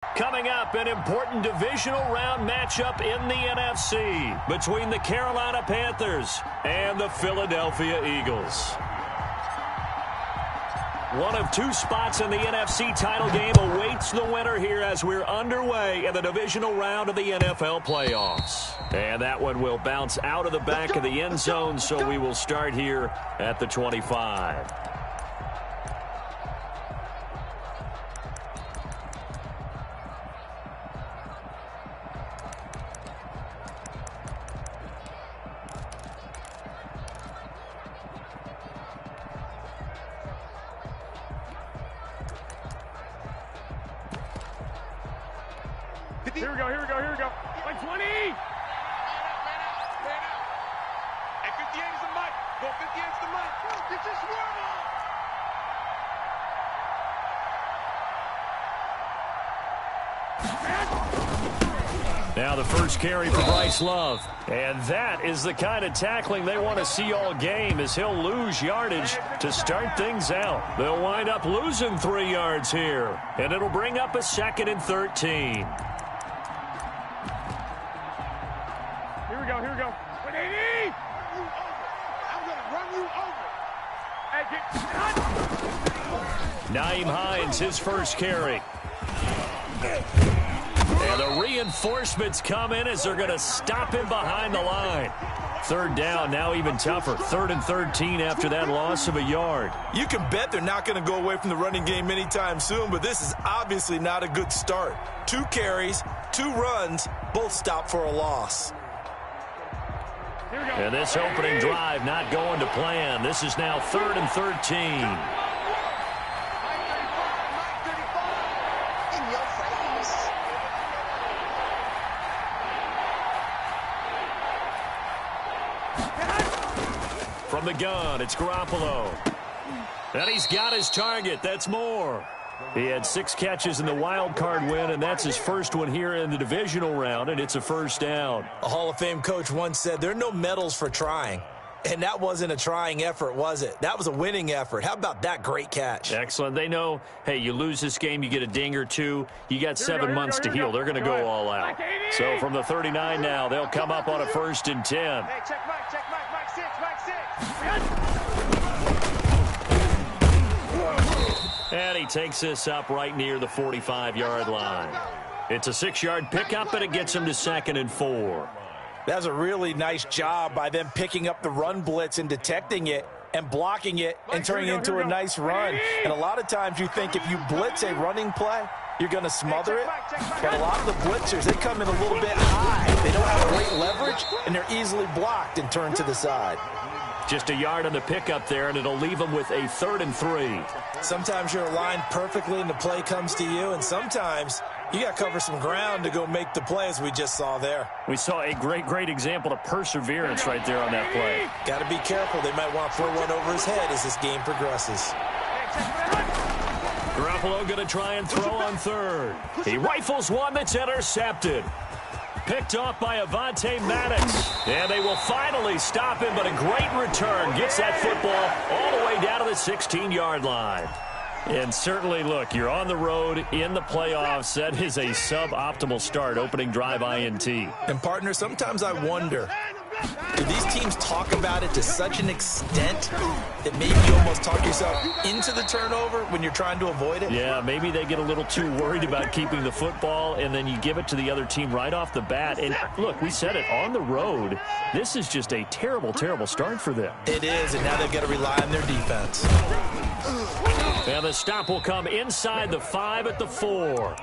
Coming up, an important divisional round matchup in the NFC between the Carolina Panthers and the Philadelphia Eagles. One of two spots in the NFC title game awaits the winner here as we're underway in the divisional round of the NFL playoffs. And that one will bounce out of the back of the end zone, so we will start here at the 25. Here we go. Like 20. Man up. At 58 is the mic. Go 58 is the mic. Get your swerve on. Now the first carry for Bryce Love. And that is the kind of tackling they want to see all game, as he'll lose yardage to start things out. They'll wind up losing 3 yards here. And it'll bring up a 2nd and 13. Here we go. 180. I'm going to run you over. Nyheim Hines, his first carry. And the reinforcements come in as they're going to stop him behind the line. 3rd down, now even tougher. 3rd and 13 after that loss of a yard. You can bet they're not going to go away from the running game anytime soon, but this is obviously not a good start. 2 carries, 2 runs, both stopped for a loss. And this opening drive not going to plan. This is now 3rd and 13. From the gun, it's Garoppolo. And he's got his target. That's Moore. He had 6 catches in the wild card win, and that's his first one here in the divisional round, and it's a first down. A Hall of Fame coach once said there are no medals for trying. And that wasn't a trying effort, was it? That was a winning effort. How about that great catch? Excellent. They know, hey, you lose this game, you get a ding or 2. You got 7 months to heal. They're going to go all out. So from the 39 now, they'll come up on a 1st and 10. Hey, check Mike 6. And he takes this up right near the 45-yard line. It's a 6-yard pickup, and it gets him to 2nd and 4. That's a really nice job by them picking up the run blitz and detecting it and blocking it and turning it into a nice run. And a lot of times you think if you blitz a running play, you're going to smother it. But a lot of the blitzers, they come in a little bit high. They don't have great leverage, and they're easily blocked and turned to the side. Just a yard on the pickup there, and it'll leave them with a 3rd and 3. Sometimes you're aligned perfectly and the play comes to you, and sometimes you got to cover some ground to go make the play, as we just saw there. We saw a great example of perseverance right there on that play. Got to be careful. They might want to throw one over his head as this game progresses. Garoppolo going to try and throw on 3rd. He rifles one that's intercepted. Picked off by Avonte Maddox. And they will finally stop him, but a great return. Gets that football all the way down to the 16-yard line. And certainly, look, you're on the road in the playoffs. That is a suboptimal start, opening drive INT. And, partner, sometimes I wonder, do these teams talk about it to such an extent that maybe you almost talk yourself into the turnover when you're trying to avoid it? Yeah, maybe they get a little too worried about keeping the football, and then you give it to the other team right off the bat. And, look, we said it, on the road, this is just a terrible start for them. It is, and now they've got to rely on their defense. And the stop will come inside the 5 at the 4.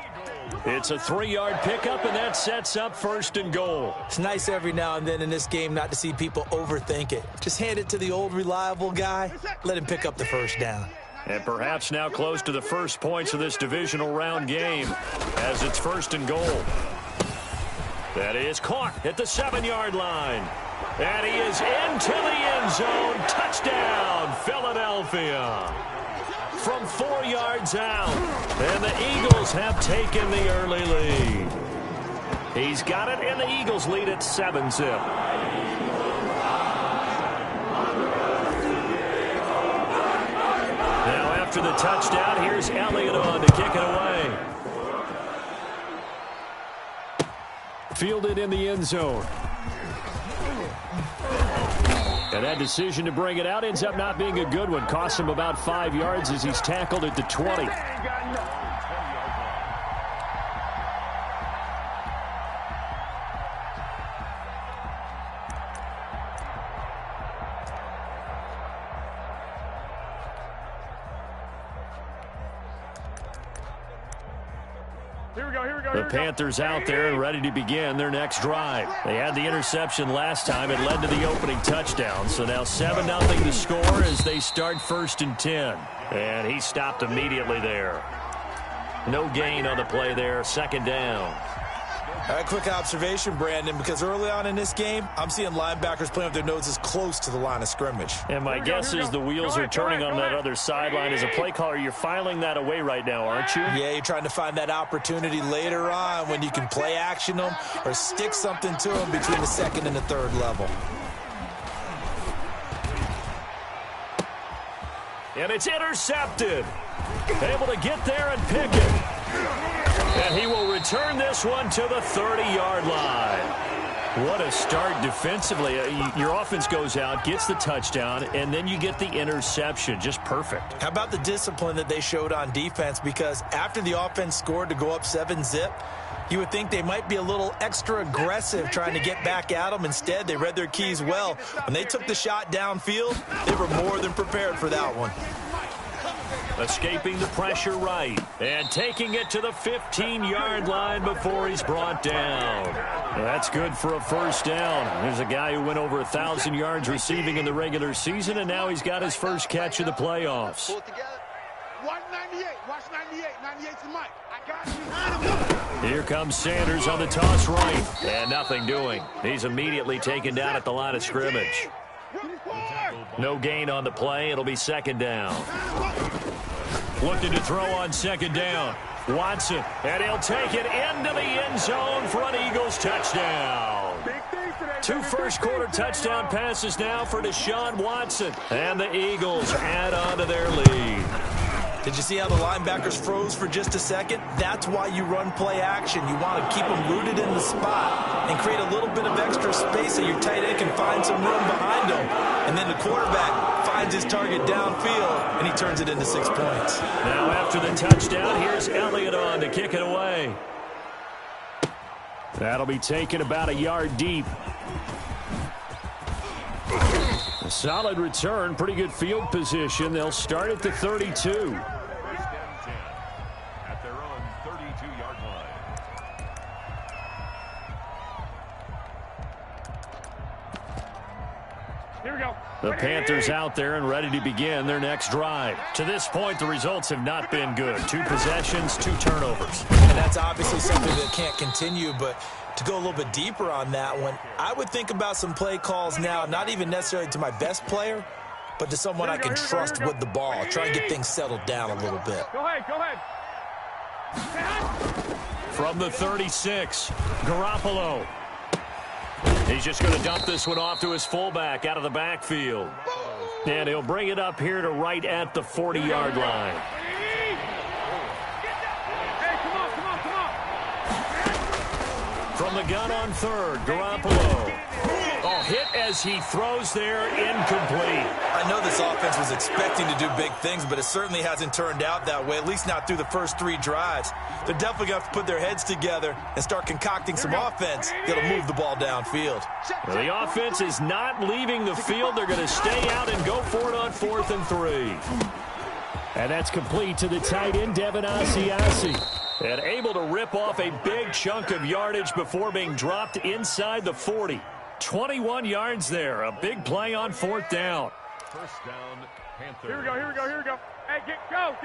It's a 3-yard pickup, and that sets up 1st and goal. It's nice every now and then in this game not to see people overthink it. Just hand it to the old reliable guy. Let him pick up the 1st down. And perhaps now close to the first points of this divisional round game as it's 1st and goal. That is caught at the 7-yard line. And he is into the end zone. Touchdown, Philadelphia. From 4 yards out. And the Eagles have taken the early lead. He's got it, and the Eagles lead at 7-zip. Now after the touchdown, here's Elliott on to kick it away. Fielded in the end zone. And that decision to bring it out ends up not being a good one. Costs him about 5 yards as he's tackled at the 20. The Panthers out there and ready to begin their next drive. They had the interception last time. It led to the opening touchdown. So now 7-0 to score as they start 1st and 10. And he stopped immediately there. No gain on the play there. 2nd down. All right, quick observation, Brandon, because early on in this game, I'm seeing linebackers playing with their noses close to the line of scrimmage. And my guess is the wheels are turning on that other sideline. As a play caller, you're filing that away right now, aren't you? Yeah, you're trying to find that opportunity later on when you can play action them or stick something to them between the 2nd and the 3rd level. And it's intercepted. Able to get there and pick it. And he will return this one to the 30-yard line. What a start defensively. Your offense goes out, gets the touchdown, and then you get the interception. Just perfect. How about the discipline that they showed on defense? Because after the offense scored to go up 7-zip, you would think they might be a little extra aggressive trying to get back at them. Instead, they read their keys well. When they took the shot downfield, they were more than prepared for that one. Escaping the pressure right and taking it to the 15-yard line before he's brought down. That's good for a 1st down. There's a guy who went over 1,000 yards receiving in the regular season, and now he's got his first catch of the playoffs. Watch 98. Watch 98. 98's the mic. I got you. Here comes Sanders on the toss right, and nothing doing. He's immediately taken down at the line of scrimmage. No gain on the play. It'll be 2nd down. Looking to throw on 2nd down. Watson, and he'll take it into the end zone for an Eagles touchdown. 2 first-quarter touchdown passes now for Deshaun Watson. And the Eagles add on to their lead. Did you see how the linebackers froze for just a second? That's why you run play action. You want to keep them rooted in the spot and create a little bit of extra space so your tight end can find some room behind them. And then the quarterback finds his target downfield, and he turns it into 6 points. Now after the touchdown, here's Elliott on to kick it away. That'll be taken about a yard deep. A solid return, pretty good field position. They'll start at the 32. At their own 32-yard line. Here we go. The Panthers out there and ready to begin their next drive. To this point, the results have not been good. 2 possessions, 2 turnovers. And that's obviously something that can't continue, but to go a little bit deeper on that one, I would think about some play calls now, not even necessarily to my best player, but to someone I can trust with the ball. Try and get things settled down a little bit. Go ahead, go ahead. From the 36, Garoppolo. He's just going to dump this one off to his fullback out of the backfield. And he'll bring it up here to right at the 40-yard line. From the gun on 3rd, Garoppolo. Oh, hit as he throws there, incomplete. I know this offense was expecting to do big things, but it certainly hasn't turned out that way, at least not through the first 3 drives. They're definitely going to have to put their heads together and start concocting some offense that'll move the ball downfield. Well, the offense is not leaving the field. They're going to stay out and go for it on 4th and 3. And that's complete to the tight end, Devin Asiasi. And able to rip off a big chunk of yardage before being dropped inside the 40. 21 yards there. A big play on 4th down. 1st down, Panthers. Here we go, here we go, here we go. Hey, go.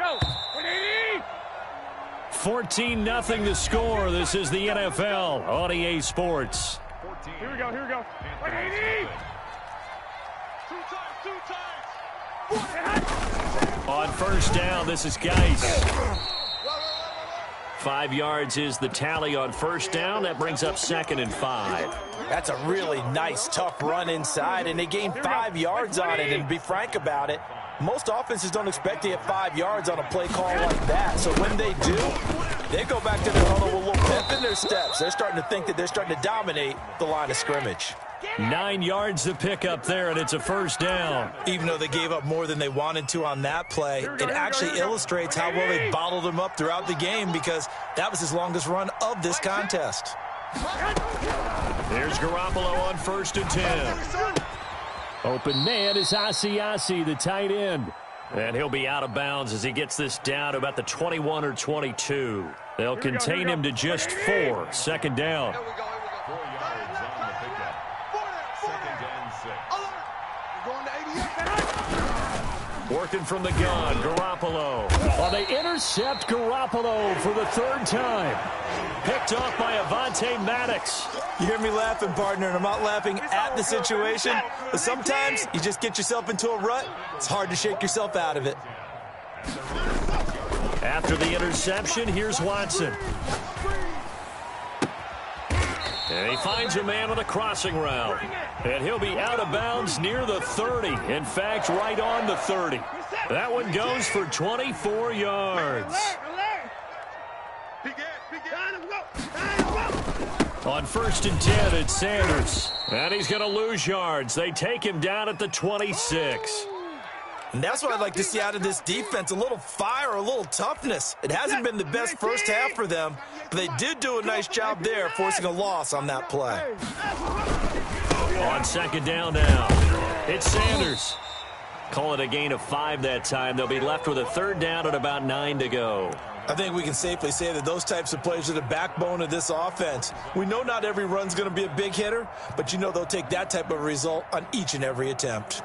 14-0 the score. This is the NFL on EA Sports. Here we go, here we go. 180. 2 times. On 1st down, this is Geis. 5 yards is the tally on 1st down. That brings up 2nd and 5. That's a really nice, tough run inside, and they gained 5 yards on it. And to be frank about it, most offenses don't expect to get 5 yards on a play call like that. So when they do, they go back to their huddle with a little pep in their their steps. They're starting to think that they're starting to dominate the line of scrimmage. 9 yards to pick up there, and it's a first down. Even though they gave up more than they wanted to on that play, it actually illustrates how well they bottled them up throughout the game, because that was his longest run of this contest. There's Garoppolo on 1st and 10. Open man is Asiasi, the tight end. And he'll be out of bounds as he gets this down to about the 21 or 22. They'll contain him to just 4. Second down. Working from the gun, Garoppolo. Well, they intercept Garoppolo for the 3rd time. Picked off by Avonte Maddox. You hear me laughing, partner, and I'm not laughing at the situation, but sometimes you just get yourself into a rut. It's hard to shake yourself out of it. After the interception, here's Watson. And he finds a man on a crossing route. And he'll be out of bounds near the 30. In fact, right on the 30. That one goes for 24 yards. On 1st and 10, it's Sanders. And he's going to lose yards. They take him down at the 26. And that's what I'd like to see out of this defense, a little fire, a little toughness. It hasn't been the best first half for them, but they did do a nice job there, forcing a loss on that play. On 2nd down now, it's Sanders. Call it a gain of 5 that time. They'll be left with a 3rd down and about 9 to go. I think we can safely say that those types of plays are the backbone of this offense. We know not every run's going to be a big hitter, but you know they'll take that type of result on each and every attempt.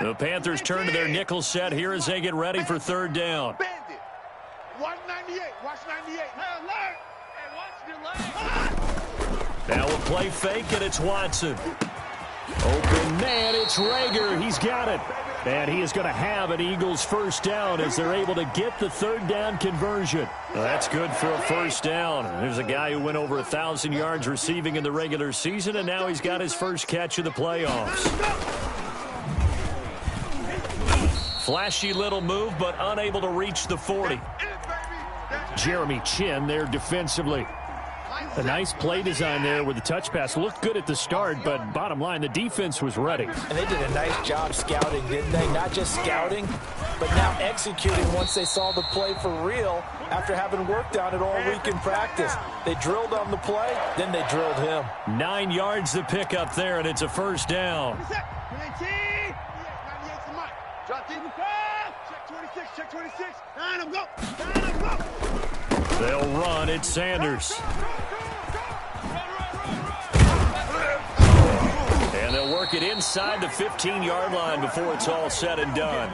The Panthers turn to their nickel set here as they get ready for 3rd down. 198. Watch 98. Now we'll play fake, and it's Watson. Open man, it's Rager. He's got it. And he is going to have an Eagles 1st down as they're able to get the 3rd down conversion. That's good for a 1st down. There's a guy who went over 1,000 yards receiving in the regular season, and now he's got his first catch of the playoffs. Flashy little move, but unable to reach the 40. Jeremy Chin there defensively. A nice play design there with the touch pass. Looked good at the start, but bottom line, the defense was ready. And they did a nice job scouting, didn't they? Not just scouting, but now executing once they saw the play for real after having worked on it all week in practice. They drilled on the play, then they drilled him. 9 yards to pick up there, and it's a 1st down. Check 26. 9 'em go. 9 'em go. They'll run. It's Sanders. And they'll work it inside the 15-yard line before it's all said and done.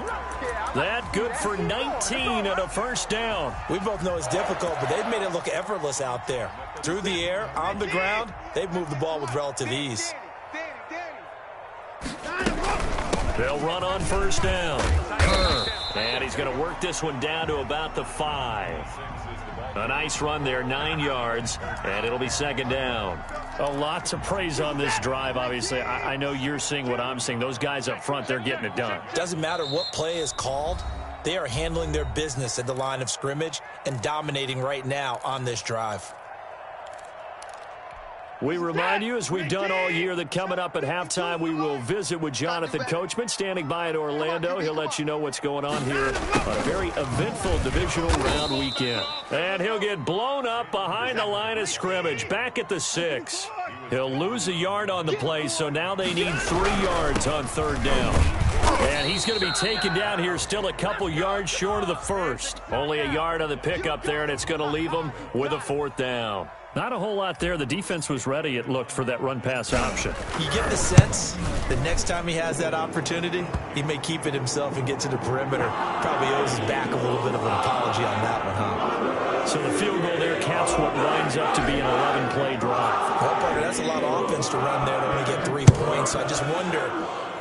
That good for 19 and a 1st down. We both know it's difficult, but they've made it look effortless out there. Through the air, on the ground, they've moved the ball with relative ease. They'll run on 1st down. And he's going to work this one down to about the 5. A nice run there, 9 yards, and it'll be 2nd down. A lot to praise on this drive, obviously. I know you're seeing what I'm seeing. Those guys up front, they're getting it done. Doesn't matter what play is called. They are handling their business at the line of scrimmage and dominating right now on this drive. We remind you, as we've done all year, that coming up at halftime, we will visit with Jonathan Coachman, standing by in Orlando. He'll let you know what's going on here on a very eventful divisional round weekend. And he'll get blown up behind the line of scrimmage, back at the 6. He'll lose a yard on the play, so now they need 3 yards on 3rd down. And he's going to be taken down here still a couple yards short of the 1st. Only a yard on the pickup there, and it's going to leave him with a 4th down. Not a whole lot there. The defense was ready, it looked, for that run-pass option. You get the sense that next time he has that opportunity, he may keep it himself and get to the perimeter. Probably owes his back a little bit of an apology on that one, huh? So the field goal there caps what winds up to be an 11-play drive. Well, partner, that's a lot of offense to run there to only get 3 points. So I just wonder,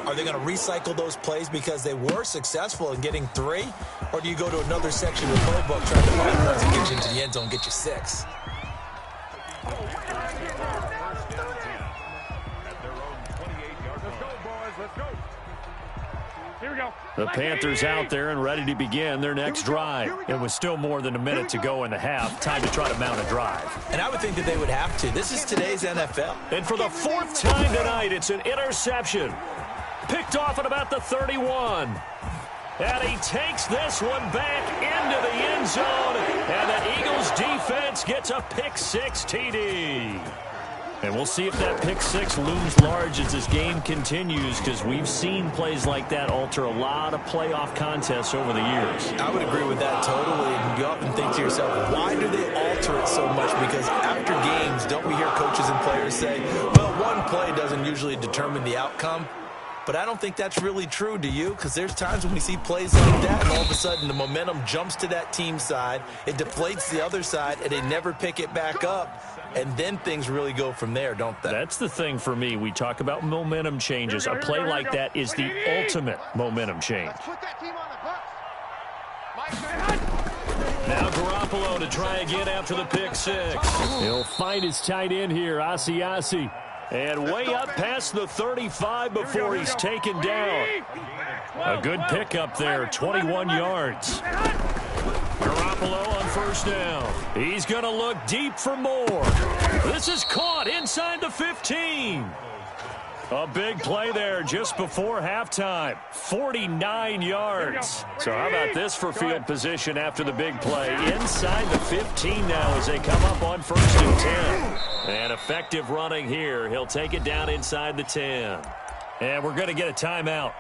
are they going to recycle those plays because they were successful in getting 3? Or do you go to another section of the playbook trying to find runs and get you into the end zone and get you 6? Here we go. The Panthers out there and ready to begin their next drive. It was still more than a minute to go in the half. Time to try to mount a drive. And I would think that they would have to. This is today's NFL. And for the fourth time tonight, it's an interception. Picked off at about the 31. And he takes this one back into the end zone. And the Eagles defense gets a pick-6 TD. And we'll see if that pick-6 looms large as this game continues, because we've seen plays like that alter a lot of playoff contests over the years. I would agree with that totally. And you often think to yourself, why do they alter it so much? Because after games, don't we hear coaches and players say, well, one play doesn't usually determine the outcome? But I don't think that's really true, do you? Because there's times when we see plays like that, and all of a sudden the momentum jumps to that team side, it deflates the other side, and they never pick it back up. And then things really go from there, don't they? That's the thing for me. We talk about momentum changes. A play like that is the ultimate momentum change. Now Garoppolo to try again after the pick-6. He'll find his tight end here, Asiasi. And way up past the 35 before he's taken down. A good pickup there, 21 yards. Garoppolo on first down. He's going to look deep for more. This is caught inside the 15. A big play there just before halftime. 49 yards. So how about this for field position after the big play? Inside the 15 now as they come up on first and 10. And effective running here. He'll take it down inside the 10. And we're going to get a timeout.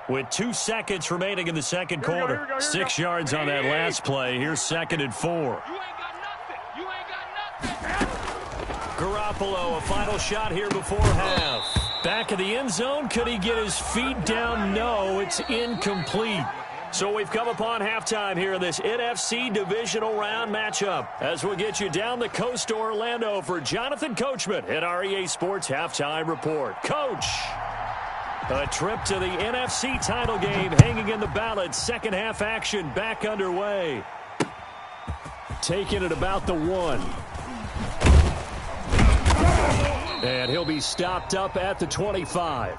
With 2 seconds remaining in the second quarter. 6 yards on that last play. Here's 2nd and 4. You ain't got nothing. You ain't got nothing. Garoppolo, a final shot here before half. Back of the end zone. Could he get his feet down? No, it's incomplete. So we've come upon halftime here in this NFC divisional round matchup. As we'll get you down the coast to Orlando for Jonathan Coachman at our EA Sports Halftime Report. Coach! A trip to the NFC title game hanging in the balance. Second half action back underway. Taking it about the 1. And he'll be stopped up at the 25.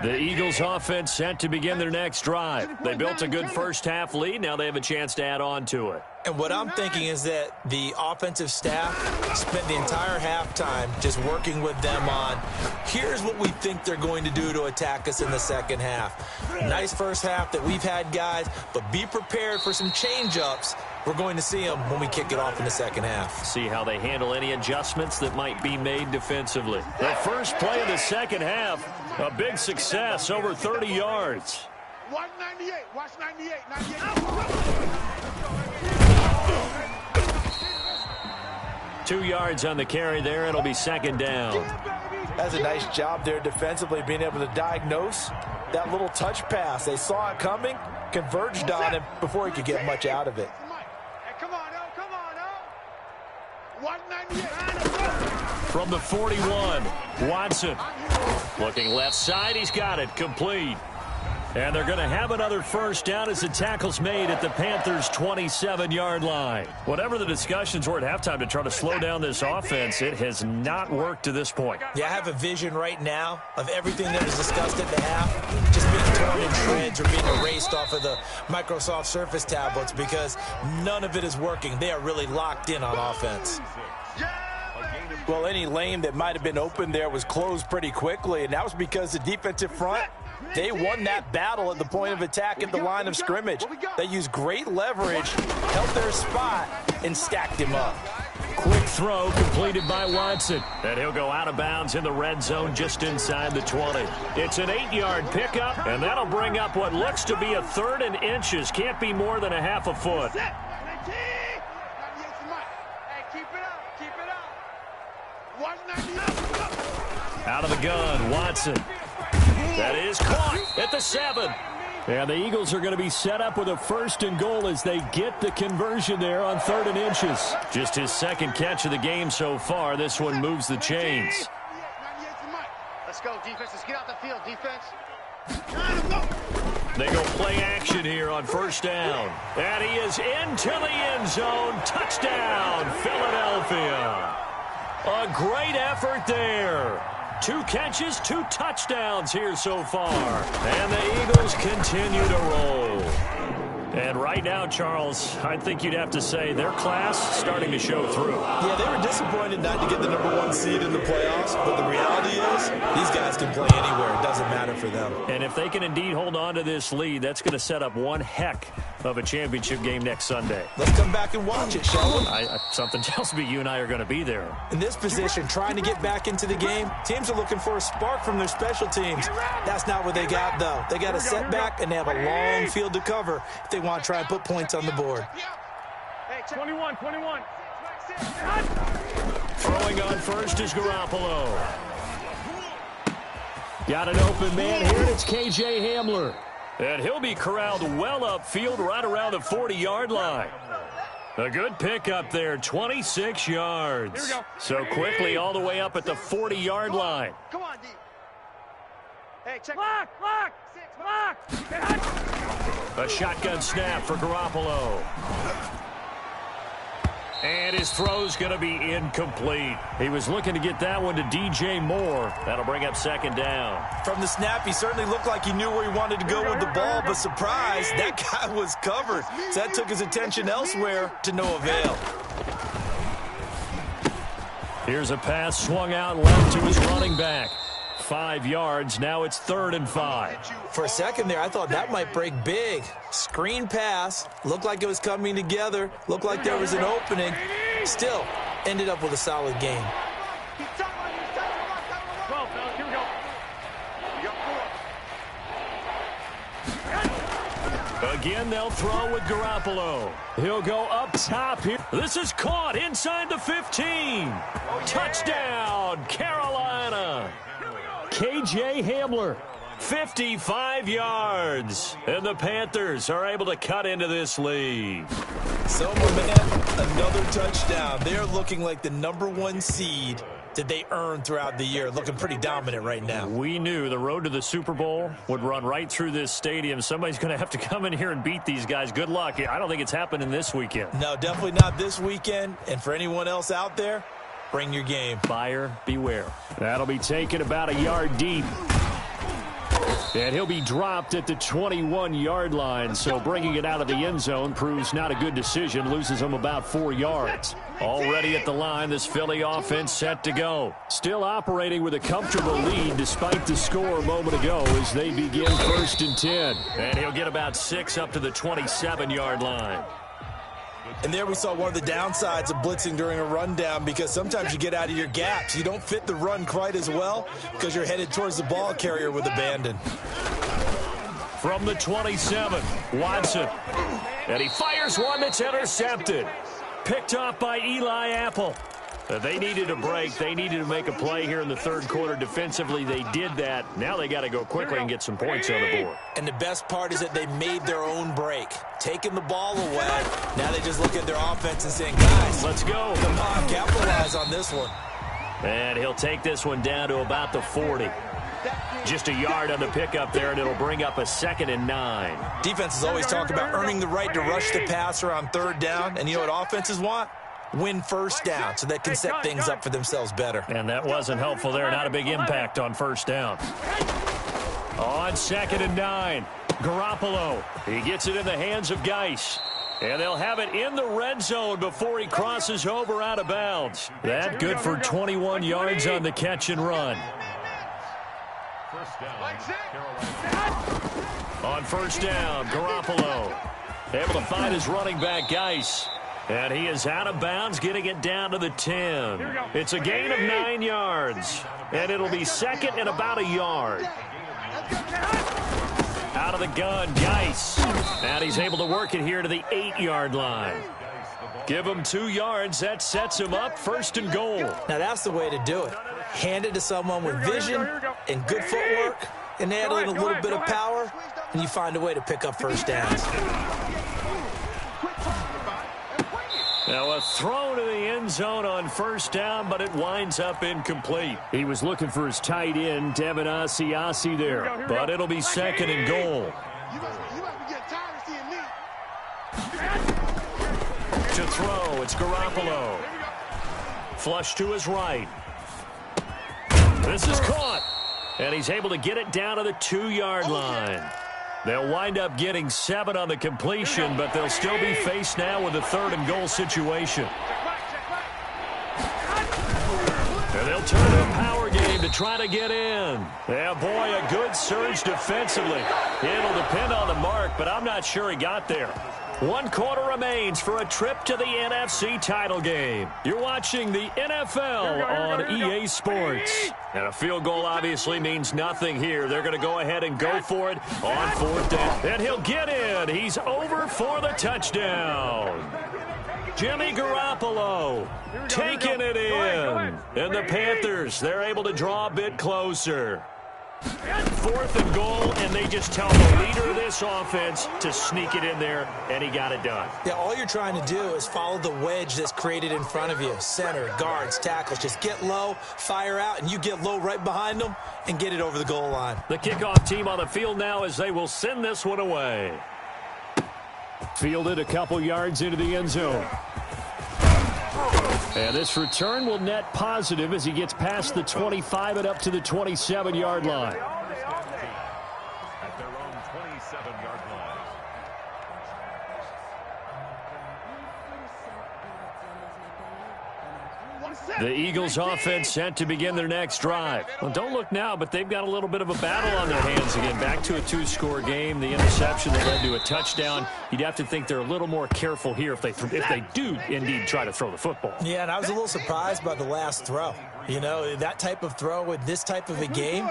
The Eagles offense set to begin their next drive. They built a good first half lead. Now they have a chance to add on to it. And what I'm thinking is that the offensive staff spent the entire halftime just working with them on, here's what we think they're going to do to attack us in the second half. Nice first half that we've had, guys, but be prepared for some change-ups. We're going to see them when we kick it off in the second half. See how they handle any adjustments that might be made defensively. The first play of the second half, a big success, over 30 yards. Watch 98. Watch 98. 2 yards on the carry there. It'll be 2nd down. That's a nice job there defensively, being able to diagnose that little touch pass. They saw it coming, converged on him before he could get much out of it. Come on, oh, come on, oh. Watch 98. From the 41, Watson. Looking left side, he's got it, complete. And they're going to have another first down as the tackle's made at the Panthers' 27-yard line. Whatever the discussions were at halftime to try to slow down this offense, it has not worked to this point. Yeah, I have a vision right now of everything that was discussed at the half just being torn in shreds or being erased off of the Microsoft Surface tablets because none of it is working. They are really locked in on offense. Well, any lane that might have been open there was closed pretty quickly, and that was because the defensive front, they won that battle at the point of attack at the line of scrimmage. They used great leverage, held their spot, and stacked him up. Quick throw completed by Watson. And he'll go out of bounds in the red zone just inside the 20. It's an 8-yard pickup, and that'll bring up what looks to be a 3rd and inches. Can't be more than a half a foot. Out of the gun, Watson. That is caught at the 7. And the Eagles are going to be set up with a 1st and goal as they get the conversion there on 3rd and inches. Just his 2nd catch of the game so far. This one moves the chains. Let's go, defense. Let's get out the field, defense. They go play action here on first down. And he is into the end zone. Touchdown, Philadelphia. A great effort there. 2 catches, 2 touchdowns here so far. And the Eagles continue to roll. And right now, Charles, I think you'd have to say their class starting to show through. Yeah, they were disappointed not to get the #1 seed in the playoffs, but the reality is these guys can play anywhere. It doesn't matter for them. And if they can indeed hold on to this lead, that's going to set up one heck of a championship game next Sunday. Let's come back and watch it, shall we? Something tells me you and I are going to be there. In this position, trying to get back into the game, teams are looking for a spark from their special teams. That's not what they got, though. They got a setback, and they have a long field to cover if they want to try and put points on the board. 21. Throwing on first is Garoppolo. Got an open man here, and it's K.J. Hamler. And he'll be corralled well upfield right around the 40-yard line. A good pickup there, 26 yards. So quickly all the way up at the 40-yard line. Come on, D. Hey, check. Lock. A shotgun snap for Garoppolo. And his throw's going to be incomplete. He was looking to get that one to DJ Moore. That'll bring up 2nd down. From the snap, he certainly looked like he knew where he wanted to go with the ball, but surprise, that guy was covered. So that took his attention elsewhere to no avail. Here's a pass swung out left to his running back. 5 yards. Now it's 3rd and 5. For a second there, I thought that might break big. Screen pass. Looked like it was coming together. Looked like there was an opening. Still, ended up with a solid game. Again, they'll throw with Garoppolo. He'll go up top here. This is caught inside the 15. Touchdown, Carolina. K.J. Hamler, 55 yards. And the Panthers are able to cut into this lead. So, man, another touchdown. They're looking like the #1 seed that they earned throughout the year. Looking pretty dominant right now. We knew the road to the Super Bowl would run right through this stadium. Somebody's going to have to come in here and beat these guys. Good luck. I don't think it's happening this weekend. No, definitely not this weekend. And for anyone else out there, bring your game. Buyer beware. That'll be taken about a yard deep. And he'll be dropped at the 21-yard line. So bringing it out of the end zone proves not a good decision. Loses him about 4 yards. Already at the line, this Philly offense set to go. Still operating with a comfortable lead despite the score a moment ago as they begin 1st and 10. And he'll get about 6 up to the 27-yard line. And there we saw one of the downsides of blitzing during a rundown, because sometimes you get out of your gaps. You don't fit the run quite as well because you're headed towards the ball carrier with abandon. From the 27, Watson. And he fires one that's intercepted. Picked off by Eli Apple. They needed a break. They needed to make a play here in the 3rd quarter. Defensively, they did that. Now they got to go quickly and get some points on the board. And the best part is that they made their own break. Taking the ball away. Now they just look at their offense and saying, guys, let's go. Come on, capitalize on this one. And he'll take this one down to about the 40. Just a yard on the pickup there, and it'll bring up a 2nd and 9. Defenses always talk about earning the right to rush the passer on 3rd down. And you know what offenses want? Win 1st down so they can set things up for themselves better. And that wasn't helpful there. Not a big impact on 1st down. On 2nd and 9, Garoppolo. He gets it in the hands of Geis. And they'll have it in the red zone before he crosses over out of bounds. That good for 21 yards on the catch and run. On 1st down, Garoppolo able to find his running back, Geis. And he is out of bounds, getting it down to the 10. It's a gain of 9 yards. And it'll be 2nd and about a yard. Out of the gun, Geis. And he's able to work it here to the 8-yard line. Give him 2 yards. That sets him up 1st and goal. Now that's the way to do it. Hand it to someone with vision and good footwork, and add in a little bit of power, and you find a way to pick up 1st downs. Now a throw to the end zone on 1st down, but it winds up incomplete. He was looking for his tight end, Devin Asiasi there, but it'll be 2nd and goal. To throw, it's Garoppolo. Flush to his right. This This is caught. And he's able to get it down to the 2-yard line. They'll wind up getting 7 on the completion, but they'll still be faced now with a 3rd and goal situation. And they'll turn to a power game to try to get in. Yeah, boy, a good surge defensively. It'll depend on the mark, but I'm not sure he got there. 1 quarter remains for a trip to the NFC title game. You're watching the NFL on EA Sports. And a field goal obviously means nothing here. They're going to go ahead and go for it on 4th down. And he'll get in. He's over for the touchdown. Jimmy Garoppolo taking it in. And the Panthers, they're able to draw a bit closer. 4th and goal, and they just tell the leader of this offense to sneak it in there, and he got it done. Yeah, all you're trying to do is follow the wedge that's created in front of you. Center, guards, tackles. Just get low, fire out, and you get low right behind them and get it over the goal line. The kickoff team on the field now as they will send this one away. Fielded a couple yards into the end zone. And this return will net positive as he gets past the 25 and up to the 27-yard line. At their own 27-yard line. The Eagles offense set to begin their next drive. Well, don't look now, but they've got a little bit of a battle on their hands again. Back to a 2-score game. The interception that led to a touchdown. You'd have to think they're a little more careful here if they do indeed try to throw the football. Yeah, and I was a little surprised by the last throw. You know, that type of throw with this type of a game,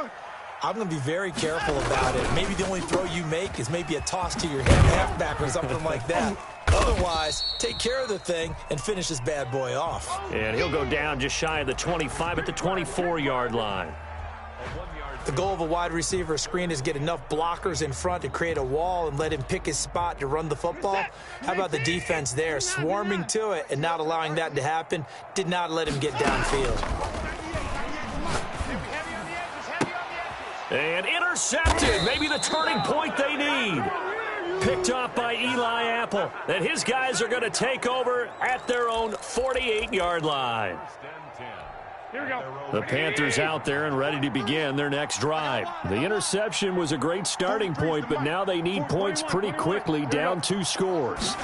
I'm going to be very careful about it. Maybe the only throw you make is maybe a toss to your halfback or something like that. Otherwise, take care of the thing and finish this bad boy off. And he'll go down just shy of the 25 at the 24-yard line. The goal of a wide receiver screen is get enough blockers in front to create a wall and let him pick his spot to run the football. How about the defense there, swarming to it and not allowing that to happen? Did not let him get downfield. And intercepted. Maybe the turning point they need. Picked off by Eli Apple. And his guys are going to take over at their own 48-yard line. Here we go. The Panthers out there and ready to begin their next drive. The interception was a great starting point, but now they need points pretty quickly, down 2 scores.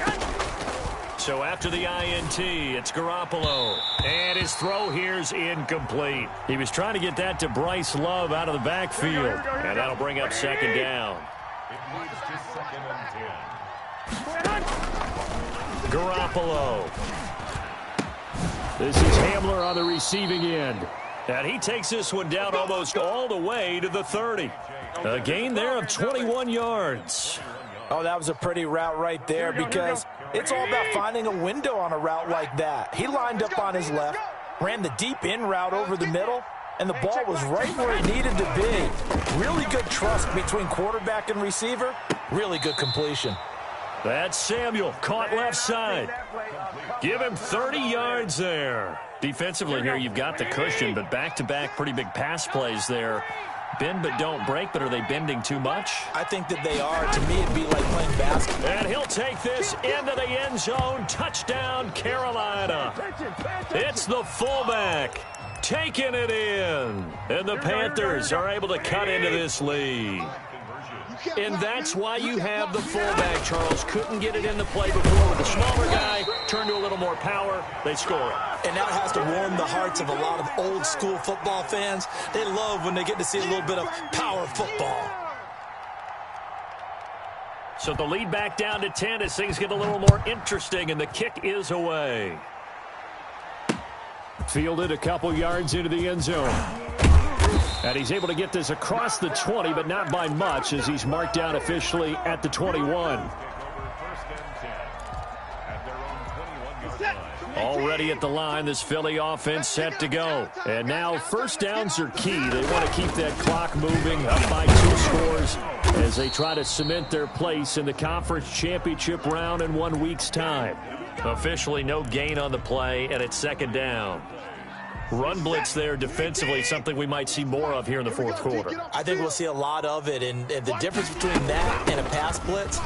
So after the INT, it's Garoppolo. And his throw here's incomplete. He was trying to get that to Bryce Love out of the backfield. And that'll bring up 2nd down. Garoppolo. This is Hamler on the receiving end. And he takes this one down almost all the way to the 30. A gain there of 21 yards. Oh, that was a pretty route right there because it's all about finding a window on a route like that. He lined up on his left, ran the deep in route over the middle, and the ball was right where it needed to be. Really good trust between quarterback and receiver. Really good completion. That's Samuel, caught left side. Give him 30 yards there. Defensively here, you've got the cushion, but back-to-back pretty big pass plays there. Bend but don't break, but are they bending too much? I think that they are. To me, it'd be like playing basketball. And he'll take this into the end zone. Touchdown, Carolina. It's the fullback taking it in. And the Panthers are able to cut into this lead. And that's why you have the fullback, Charles. Couldn't get it in the play before with the smaller guy. Turned to a little more power. They score it. And that has to warm the hearts of a lot of old-school football fans. They love when they get to see a little bit of power football. So the lead back down to 10 as things get a little more interesting, and the kick is away. Fielded a couple yards into the end zone. And he's able to get this across the 20, but not by much, as he's marked down officially at the 21. Already at the line, this Philly offense set to go. And now 1st downs are key. They want to keep that clock moving, up by 2 scores as they try to cement their place in the conference championship round in 1 week's time. Officially no gain on the play, and it's 2nd down. run blitz there defensively, something we might see more of here in the fourth quarter. I think we'll see a lot of it, and the difference between that and a pass blitz,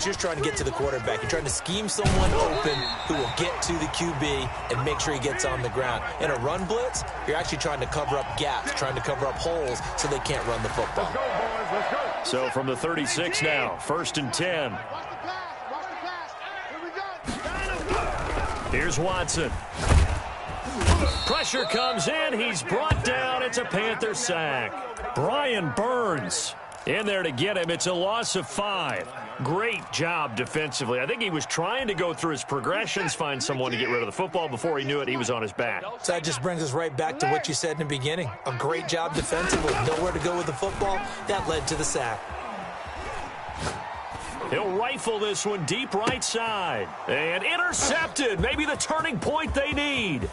you're trying to get to the quarterback. You're trying to scheme someone open who will get to the QB and make sure he gets on the ground. In a run blitz, you're actually trying to cover up gaps, trying to cover up holes so they can't run the football. Let's go, boys. Let's go. So from the 36 now, 1st and 10. Watch the pass. Watch the pass. Here we go. Here's Watson. Pressure comes in. He's brought down. It's a Panther sack. Brian Burns in there to get him. It's a loss of 5. Great job defensively. I think he was trying to go through his progressions, find someone to get rid of the football. Before he knew it, he was on his back. So that just brings us right back to what you said in the beginning. A great job defensively. Nowhere to go with the football. That led to the sack. He'll rifle this one deep right side. And intercepted. Maybe the turning point they need.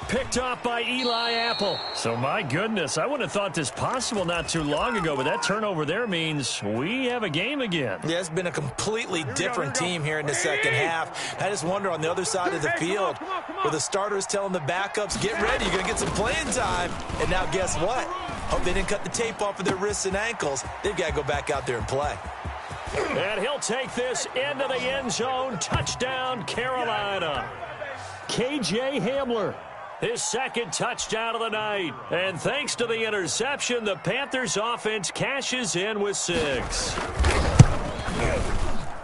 Picked off by Eli Apple. So, my goodness, I wouldn't have thought this possible not too long ago, but that turnover there means we have a game again. Yeah, it's been a completely different team here in the second half. I just wonder on the other side of the field, where the starters telling the backups, get ready, you're going to get some playing time. And now guess what? Hope they didn't cut the tape off of their wrists and ankles. They've got to go back out there and play. And he'll take this into the end zone. Touchdown, Carolina. K.J. Hamler. His second touchdown of the night. And thanks to the interception, the Panthers offense cashes in with 6.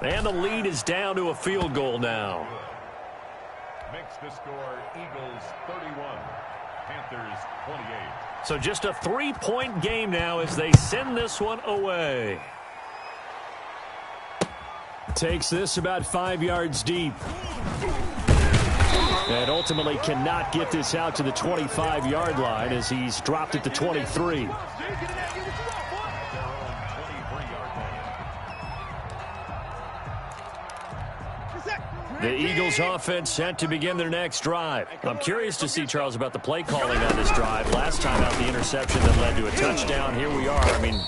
And the lead is down to a field goal now. Makes the score Eagles 31, Panthers 28. So just a 3-point game now as they send this one away. Takes this about 5 yards deep. And ultimately cannot get this out to the 25-yard line as he's dropped it to 23. The Eagles offense set to begin their next drive. I'm curious to see, Charles, about the play calling on this drive. Last time out, the interception that led to a touchdown. Here we are. I mean,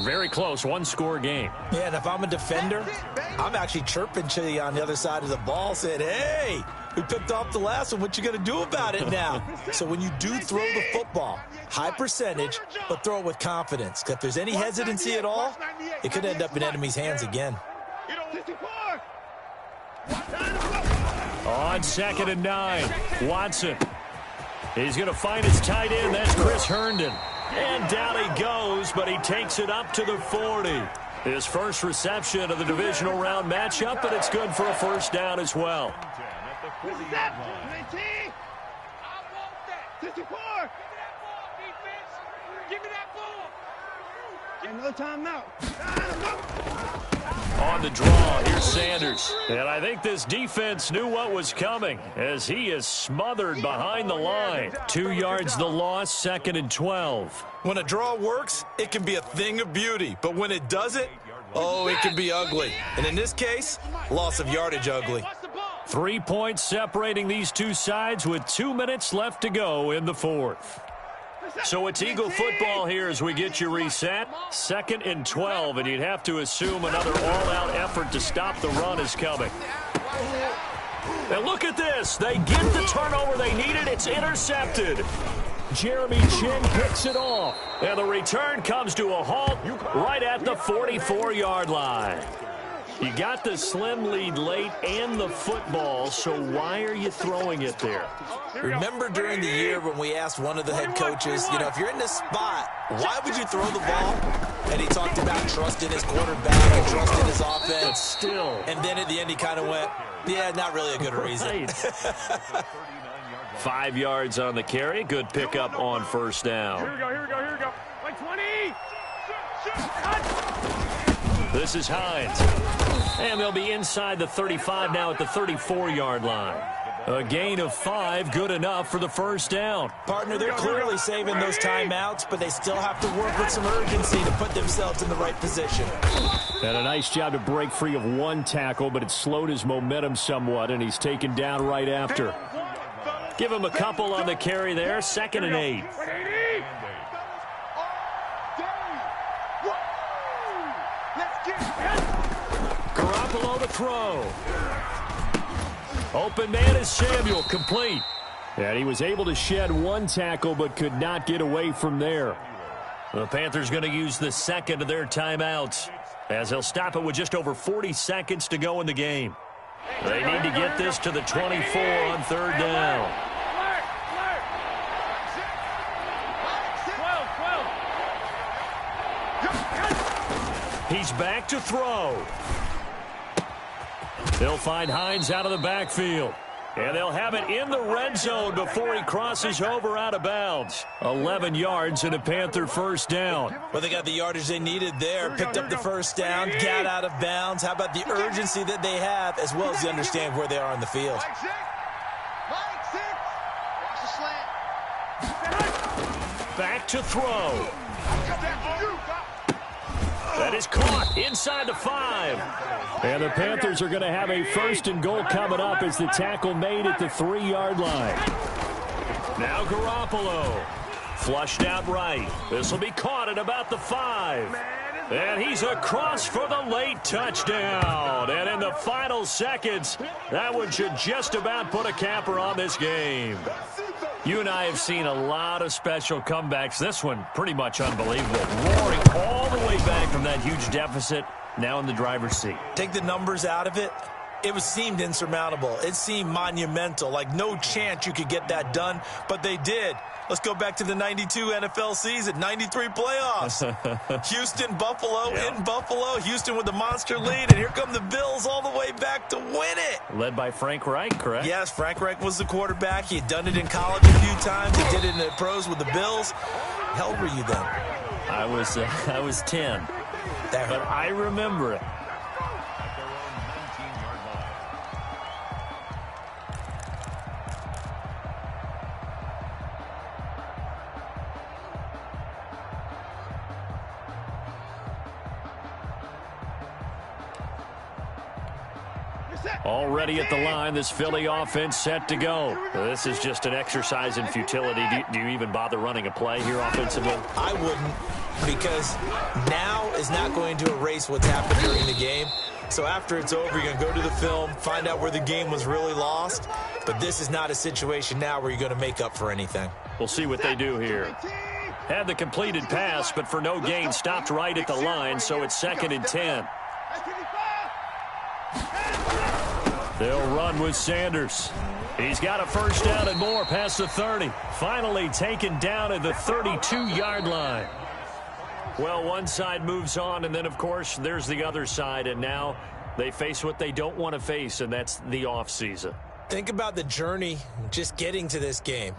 very close, one-score game. Yeah, and if I'm a defender, I'm actually chirping to you on the other side of the ball, saying, hey, we picked off the last one. What you going to do about it now? So when you do throw the football, high percentage, but throw it with confidence. If there's any hesitancy at all, it could end up in enemy's hands again. On 2nd and 9, Watson. He's going to find his tight end. That's Chris Herndon. And down he goes, but he takes it up to the 40. His first reception of the divisional round matchup, but it's good for a first down as well. Another timeout. On the draw, here's Sanders. And I think this defense knew what was coming as he is smothered behind the line. 2 yards the loss, 2nd and 12. When a draw works, it can be a thing of beauty. But when it doesn't, oh, it can be ugly. And in this case, loss of yardage ugly. 3 points separating these two sides with 2 minutes left to go in the fourth. So it's Eagle football here as we get you reset. 2nd and 12, and you'd have to assume another all-out effort to stop the run is coming. And look at this. They get the turnover they needed. It's intercepted. Jeremy Chin picks it off. And the return comes to a halt right at the 44-yard line. You got the slim lead late and the football, so why are you throwing it there? Remember during the year when we asked one of the head coaches, you know, if you're in this spot, why would you throw the ball? And he talked about trusting his quarterback and trusting his offense. But still. And then at the end he kind of went, yeah, not really a good reason. 5 yards on the carry. Good pickup on first down. Here we go. Like 20. This is Hines. And they'll be inside the 35 now at the 34-yard line. A gain of 5, good enough for the first down. Partner, they're clearly saving those timeouts, but they still have to work with some urgency to put themselves in the right position. And a nice job to break free of one tackle, but it slowed his momentum somewhat, and he's taken down right after. Give him a couple on the carry there, 2nd and 8. Garoppolo to throw. Open man is Samuel, complete. And he was able to shed one tackle but could not get away from there. The Panthers going to use the second of their timeouts as they'll stop it with just over 40 seconds to go in the game. They need to get this to the 24 on third down. He's back to throw. They'll find Hines out of the backfield. And they'll have it in the red zone before he crosses over out of bounds. 11 yards and a Panther first down. Well, they got the yardage they needed there. Picked up the first down, got out of bounds. How about the urgency that they have, as well as they understand where they are on the field? Back to throw. That is caught inside the 5. And the Panthers are going to have a first and goal coming up as the tackle made at the 3-yard line. Now Garoppolo. Flushed out right. This will be caught at about the 5. And he's across for the late touchdown. And in the final seconds, that one should just about put a capper on this game. You and I have seen a lot of special comebacks. This one, pretty much unbelievable. Roaring all the way back from that huge deficit, now in the driver's seat. Take the numbers out of it. It seemed insurmountable. It seemed monumental, like no chance you could get that done, but they did. Let's go back to the 92 NFL season, 93 playoffs. Houston, Buffalo, in Buffalo. Houston with the monster lead, and here come the Bills all the way back to win it. Led by Frank Reich, correct? Yes, Frank Reich was the quarterback. He had done it in college a few times. He did it in the pros with the Bills. How old were you then? I was 10, but I remember it. Already at the line, this Philly offense set to go. This is just an exercise in futility. Do you even bother running a play here offensively? I wouldn't, because now is not going to erase what's happened during the game. So after it's over, you're going to go to the film, find out where the game was really lost. But this is not a situation now where you're going to make up for anything. We'll see what they do here. Had the completed pass, but for no gain, stopped right at the line, so it's 2nd and 10. They'll run with Sanders. He's got a first down and more past the 30. Finally taken down at the 32-yard line. Well, one side moves on, and then, of course, there's the other side, and now they face what they don't want to face, and that's the offseason. Think about the journey just getting to this game.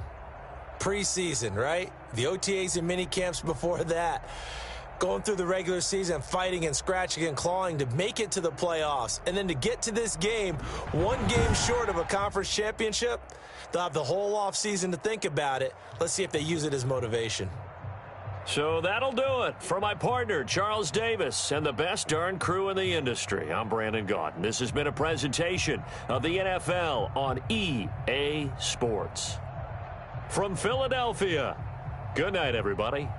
Preseason, right? The OTAs and mini camps before that. Going through the regular season, fighting and scratching and clawing to make it to the playoffs. And then to get to this game, one game short of a conference championship, they'll have the whole offseason to think about it. Let's see if they use it as motivation. So that'll do it for my partner, Charles Davis, and the best darn crew in the industry. I'm Brandon Gaudin. This has been a presentation of the NFL on EA Sports. From Philadelphia, good night, everybody.